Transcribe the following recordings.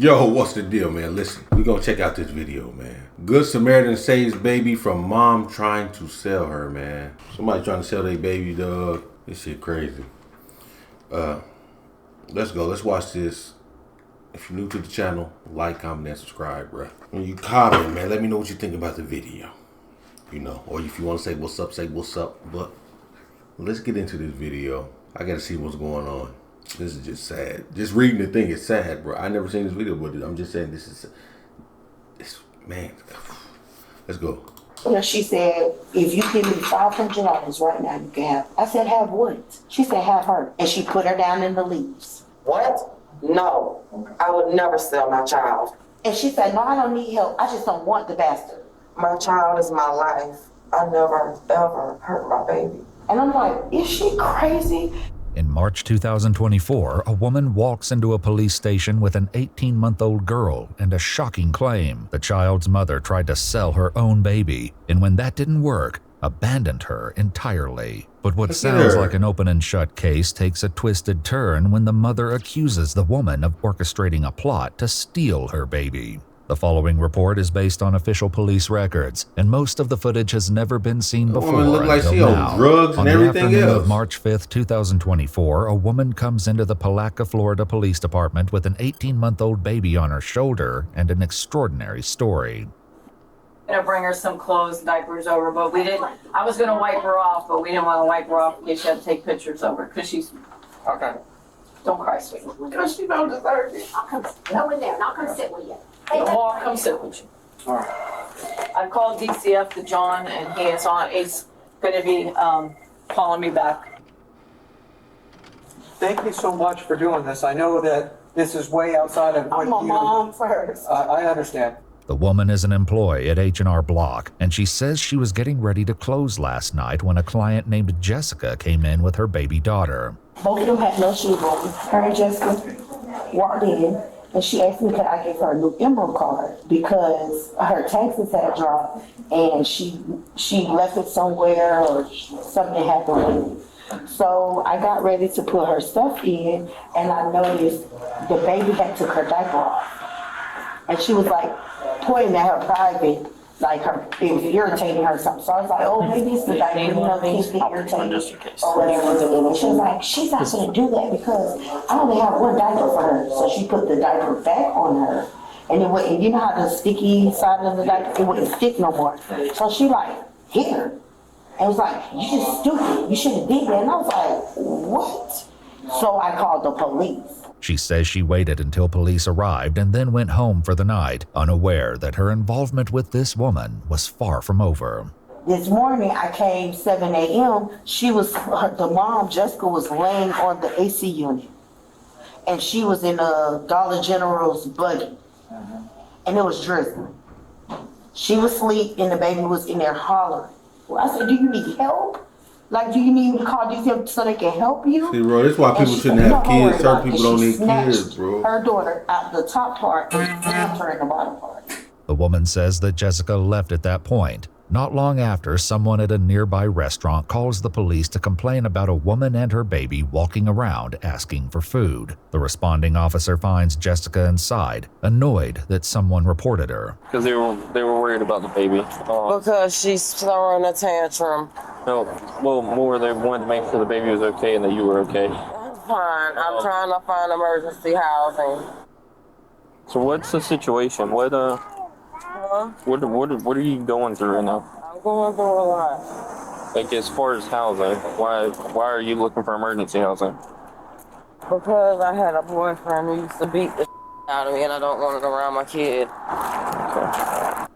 Yo, what's the deal, man? Listen, we gonna check out this video, man. Good Samaritan saves baby from mom trying to sell her, man. Somebody trying to sell their baby, dog. This shit crazy. Let's go. Let's watch this. If you're new to the channel, like, comment, and subscribe, bro. When you comment, man, let me know what you think about the video. You know, or if you want to say what's up, say what's up. But let's get into this video. I gotta see what's going on. This is just sad. Just reading the thing is sad, bro. I never seen this video, but I'm just saying this is, man. Let's go. Well, she said, if you give me $500 right now, you can have. I said, have what? She said, have her. And she put her down in the leaves. What? No, I would never sell my child. And she said, no, I don't need help. I just don't want the bastard. My child is my life. I never, ever hurt my baby. And I'm like, is she crazy? In March 2024, a woman walks into a police station with an 18-month-old girl and a shocking claim. The child's mother tried to sell her own baby, and when that didn't work, abandoned her entirely. But what sounds like an open and shut case takes a twisted turn when the mother accuses the woman of orchestrating a plot to steal her baby. The following report is based on official police records, and most of the footage has never been seen before Look like until she now. on drugs and everything On the afternoon else. of March 5th, 2024, a woman comes into the Palatka, Florida Police Department with an 18-month-old baby on her shoulder and an extraordinary story. Gonna bring her some clothes, diapers over, but we didn't. I was gonna wipe her off, but we didn't want to wipe her off in case she had to take pictures of her because she's okay. Don't cry, sweetie. Because she don't deserve it. I'll come. Go in there and I'll come sit with you. Well, I'll come sit with you. All right. I called DCF to John, and he is on. He's gonna be calling me back. Thank you so much for doing this. I know that this is way outside of what I'm a mom first. I understand. The woman is an employee at H&R Block, and she says she was getting ready to close last night when a client named Jessica came in with her baby daughter. Both of them had no shoes on. Her and Jessica walked in, and she asked me could I give her a new Emerald card because her taxes had dropped, and she left it somewhere or something happened with it. So I got ready to put her stuff in, and I noticed the baby had took her diaper off. And she was like pointing at her private, like it was irritating her or something. So I was like, oh, maybe it's the diaper, you know, kids get irritated or whatever. And she was like, she's not gonna do that because I only have one diaper for her. So she put the diaper back on her. And it wouldn't, you know how the sticky side of the diaper, it wouldn't stick no more. So she like hit her. And was like, you just stupid, you shouldn't did that. And I was like, what? So I called the police. She says she waited until police arrived and then went home for the night, unaware that her involvement with this woman was far from over. This morning I came 7 a.m. The mom, Jessica, was laying on the AC unit. And she was in a Dollar General's buggy. And it was drizzling. She was asleep and the baby was in there hollering. Well, I said, do you need help? Like, do you need me to call DCF so they can help you? See, bro, that's why people shouldn't have kids. Certain people don't need kids, bro. Her daughter out the top part and slammed her in the bottom part. The woman says that Jessica left at that point. Not long after, someone at a nearby restaurant calls the police to complain about a woman and her baby walking around asking for food. The responding officer finds Jessica inside, annoyed that someone reported her. Because they were worried about the baby. Because she's throwing a tantrum. No, well, more they wanted to make sure the baby was okay and that you were okay. I'm fine. I'm trying to find emergency housing. So what's the situation? What are you going through right now? I'm going through a lot. Like as far as housing, why are you looking for emergency housing? Because I had a boyfriend who used to beat the out of me and I don't want it around my kid. Okay.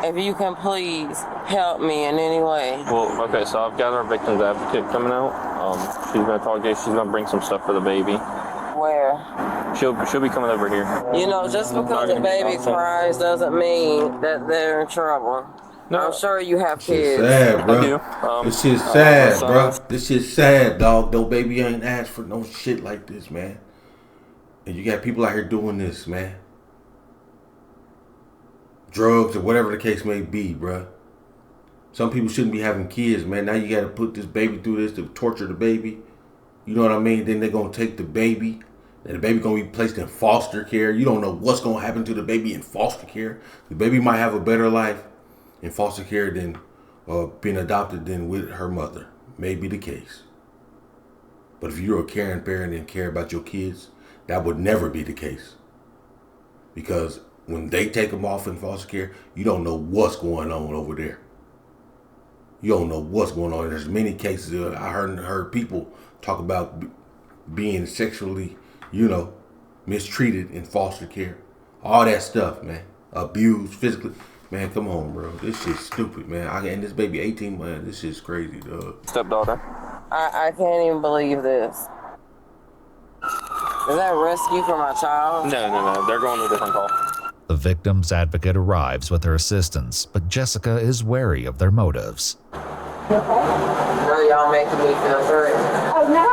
If you can please help me in any way. Well, okay, so I've got our victim's advocate coming out. She's gonna talk to you. She's gonna bring some stuff for the baby. Where? She'll be coming over here. You know, just because the baby cries doesn't mean that they're in trouble. No. I'm sure you have kids. Sad, bro. I do. This shit's sad, bro. This shit's sad, dog. No baby ain't asked for no shit like this, man. And you got people out here doing this, man. Drugs or whatever the case may be, bro. Some people shouldn't be having kids, man. Now you got to put this baby through this to torture the baby. You know what I mean? Then they're going to take the baby And the baby gonna be placed in foster care. You don't know what's gonna happen to the baby in foster care. The baby might have a better life in foster care than being adopted than with her mother. May be the case. But if you're a caring parent and care about your kids, that would never be the case. Because when they take them off in foster care, you don't know what's going on over there. You don't know what's going on. There's many cases I heard people talk about being sexually, mistreated in foster care. All that stuff, man. Abused physically. Man, come on, bro. This shit's stupid, man. And this baby 18 months, this shit's crazy, dog. Stepdaughter. I can't even believe this. Is that rescue for my child? No. They're going to a different call. The victim's advocate arrives with her assistants, but Jessica is wary of their motives. No, y'all making me feel threatened. Oh, no,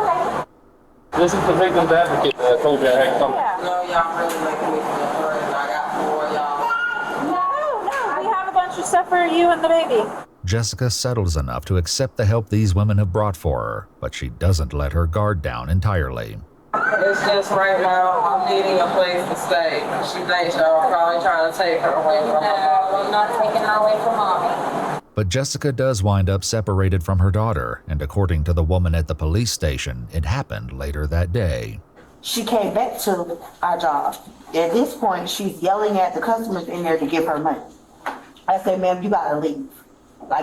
okay. This is the victim's advocate that told you I had come. No, y'all really making me feel threatened. I got 4 y'all. No, we have a bunch of stuff for you and the baby. Jessica settles enough to accept the help these women have brought for her, but she doesn't let her guard down entirely. It's just right now, I'm needing a place to stay. She thinks y'all are probably trying to take her away from her. No, I'm not taking her away from mommy. But Jessica does wind up separated from her daughter, and according to the woman at the police station, it happened later that day. She came back to our job. At this point, she's yelling at the customers in there to give her money. I said, ma'am, you gotta leave.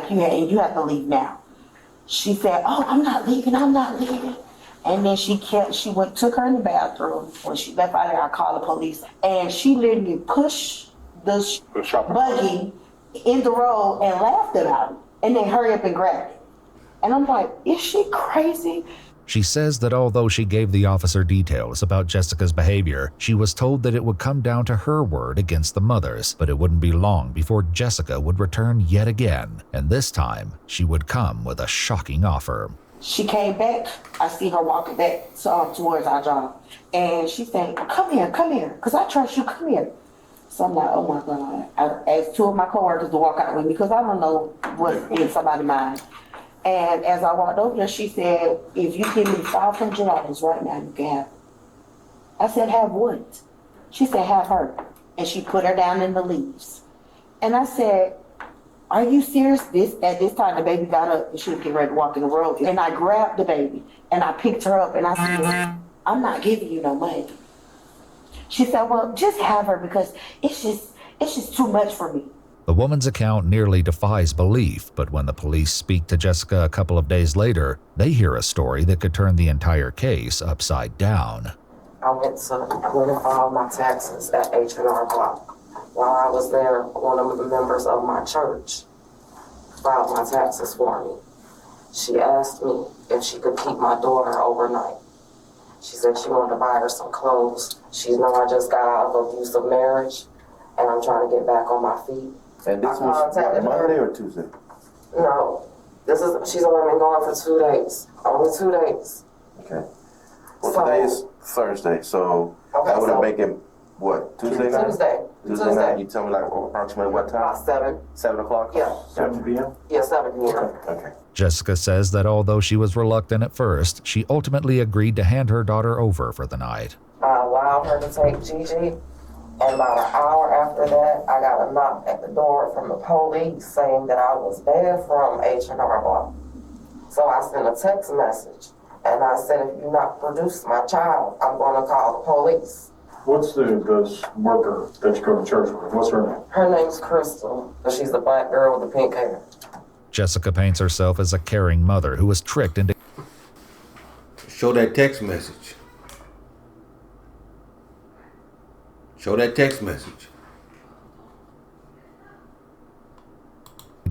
You have to leave now. She said, oh, I'm not leaving. And then she took her in the bathroom. When she left out there, I called the police. And she literally pushed the buggy in the road and laughed about it. And then hurry up and grabbed it. And I'm like, is she crazy? She says that although she gave the officer details about Jessica's behavior, she was told that it would come down to her word against the mother's, but it wouldn't be long before Jessica would return yet again, and this time she would come with a shocking offer. She came back. I see her walking back towards our job, and she said, come here, because I trust you, come here. So I'm like, oh my God. I asked 2 of my coworkers to walk out with me because I don't know what's in somebody's mind. And as I walked over there, she said, if you give me $500 right now, you can have it. I said, have what? She said, have her. And she put her down in the leaves. And I said, are you serious? At this time, the baby got up and she was getting ready to walk in the road. And I grabbed the baby and I picked her up and I said, I'm not giving you no money. She said, well, just have her because it's just too much for me. The woman's account nearly defies belief, but when the police speak to Jessica a couple of days later, they hear a story that could turn the entire case upside down. I went and filed my taxes at H&R Block. While I was there, one of the members of my church filed my taxes for me. She asked me if she could keep my daughter overnight. She said she wanted to buy her some clothes. She know I just got out of an abusive marriage, and I'm trying to get back on my feet. And this was Monday or Tuesday? No, she's only been gone for 2 days. Only 2 days. Okay. Well, today is Thursday, so that would have make it, what, Tuesday night? Tuesday night. You tell me like approximately what time? About 7. 7 o'clock? Yeah. 7 p.m.? Yeah, 7 p.m. Okay. Jessica says that although she was reluctant at first, she ultimately agreed to hand her daughter over for the night. I allowed her to take Gigi. And about an hour after that, I got a knock at the door from the police saying that I was banned from H&R Block. So I sent a text message, and I said, if you not produce my child, I'm going to call the police. What's this worker that you go to church with? What's her name? Her name's Crystal, but she's the black girl with the pink hair. Jessica paints herself as a caring mother who was tricked into Show that text message. Show that text message.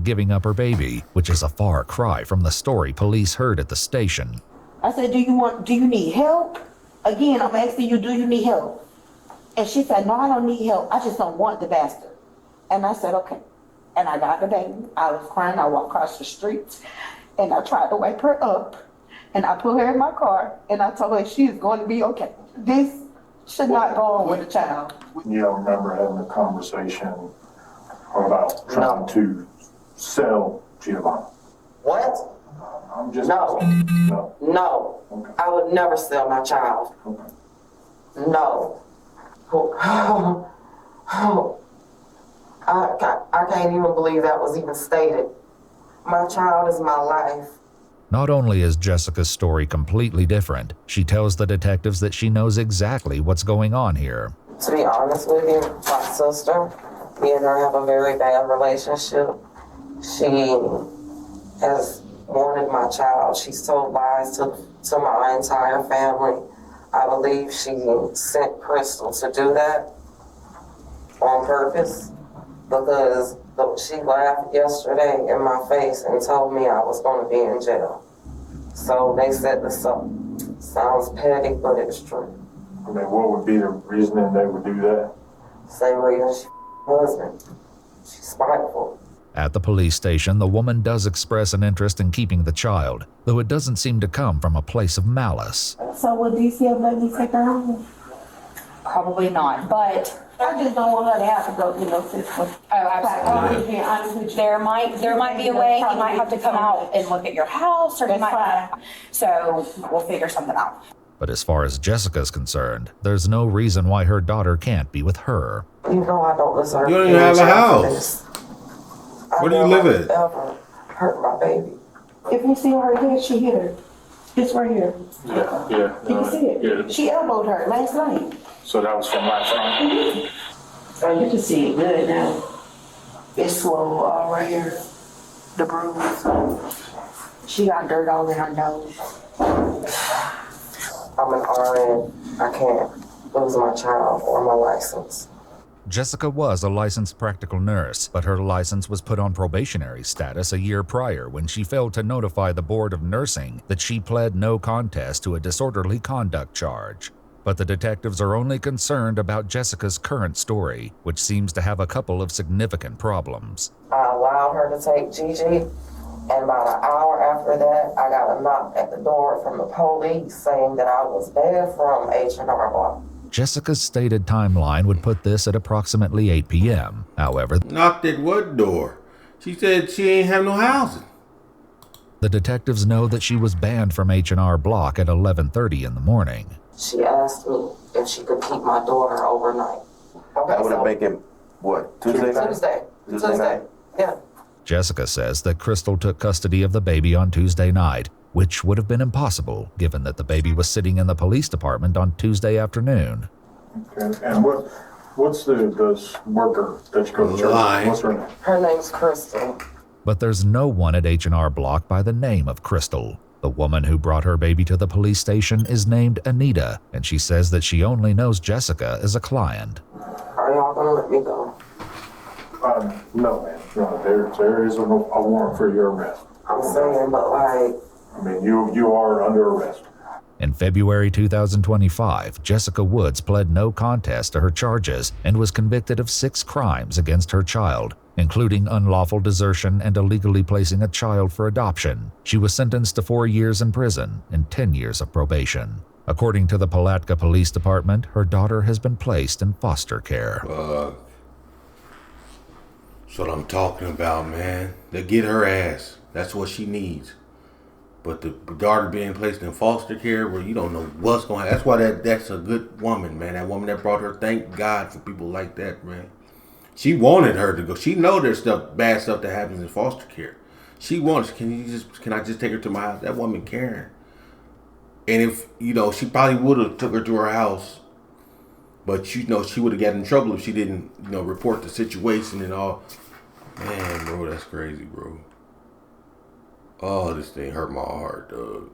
giving up her baby, which is a far cry from the story police heard at the station. I said, do you need help? Again, I'm asking you, do you need help? And she said, no, I don't need help. I just don't want the bastard. And I said, okay. And I got the baby. I was crying. I walked across the street and I tried to wake her up. And I put her in my car and I told her she is going to be okay. This should not go on with a child. You don't remember having a conversation about trying to sell Giovanni? What? I'm just No. No. No. Okay. I would never sell my child. Okay. No. I can't even believe that was even stated. My child is my life. Not only is Jessica's story completely different, she tells the detectives that she knows exactly what's going on here. To be honest with you, my sister, me and her have a very bad relationship. She has wanted my child. She's told lies to my entire family. I believe she sent Crystal to do that on purpose because she laughed yesterday in my face and told me I was going to be in jail. So they set this up. Sounds petty, but it's true. I mean, what would be the reasoning they would do that? Same reason she husband. She's spiteful. At the police station, the woman does express an interest in keeping the child, though it doesn't seem to come from a place of malice. So would DCF let me take her home? Probably not, but I just don't want her to have to go through no system. absolutely. Being honest with you. There might be a way. He might have to come out and look at your house, or he That's might. fine. So we'll figure something out. But as far as Jessica's concerned, there's no reason why her daughter can't be with her. You know I don't deserve. You don't even have a house. Where do you live at? Ever hurt my baby. If you see her here, she hit her. It's right here. Yeah. You can see it. Yeah. She elbowed her last night. So that was from last night? Oh, you can see it good now. It's swole all right here. The bruise. She got dirt all in her nose. I'm an RN. I can't lose my child or my license. Jessica was a licensed practical nurse, but her license was put on probationary status a year prior when she failed to notify the Board of Nursing that she pled no contest to a disorderly conduct charge. But the detectives are only concerned about Jessica's current story, which seems to have a couple of significant problems. I allowed her to take Gigi, and about an hour after that, I got a knock at the door from the police saying that I was banned from H&R Block. Jessica's stated timeline would put this at approximately 8 p.m. However, Knocked at what door? She said she ain't have no housing. the detectives know that she was banned from H&R Block at 11:30 in the morning. She asked me if she could keep my daughter overnight. That would have make it, what, Tuesday night? Tuesday night. Yeah. Jessica says that Crystal took custody of the baby on Tuesday night, which would have been impossible given that the baby was sitting in the police department on Tuesday afternoon. Okay. And what's the worker that you go to church Lying. with? What's her name? Her name's Crystal. But there's no one at H&R Block by the name of Crystal. The woman who brought her baby to the police station is named Anita, and she says that she only knows Jessica as a client. Are y'all gonna let me go? No, man. No, there is a warrant for your arrest. I'm saying, but like, I mean, you are under arrest. In February 2025, Jessica Woods pled no contest to her charges and was convicted of 6 crimes against her child, including unlawful desertion and illegally placing a child for adoption. She was sentenced to 4 years in prison and 10 years of probation. According to the Palatka Police Department, her daughter has been placed in foster care. That's what I'm talking about, man. They get her ass. That's what she needs. But the daughter being placed in foster care where you don't know what's going to happen. That's why that's a good woman, man. That woman that brought her, thank God for people like that, man. She wanted her to go. She know there's bad stuff that happens in foster care. She wants, can I just take her to my house? That woman caring. And if, she probably would have took her to her house. But, she would have gotten in trouble if she didn't, report the situation and all. Man, bro, that's crazy, bro. Oh, this thing hurt my heart, dog.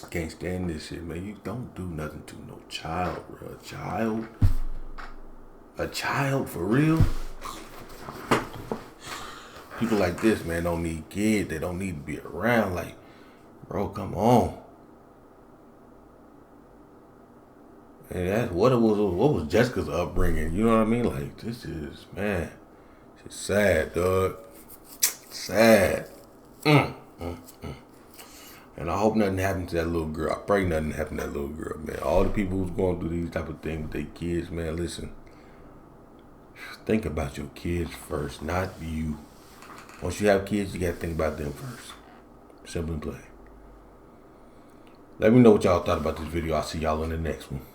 I can't stand this shit, man. You don't do nothing to no child, bro. A child? A child, for real? People like this, man, don't need kids. They don't need to be around. Like, bro, come on. And that's what was Jessica's upbringing. You know what I mean? Like, this is, man, it's sad, dog. Sad. And I hope nothing happens to that little girl. I pray nothing happens to that little girl, man. All the people who's going through these type of things with their kids, man, listen. Think about your kids first, not you. Once you have kids, you got to think about them first. Simple and plain. Let me know what y'all thought about this video. I'll see y'all in the next one.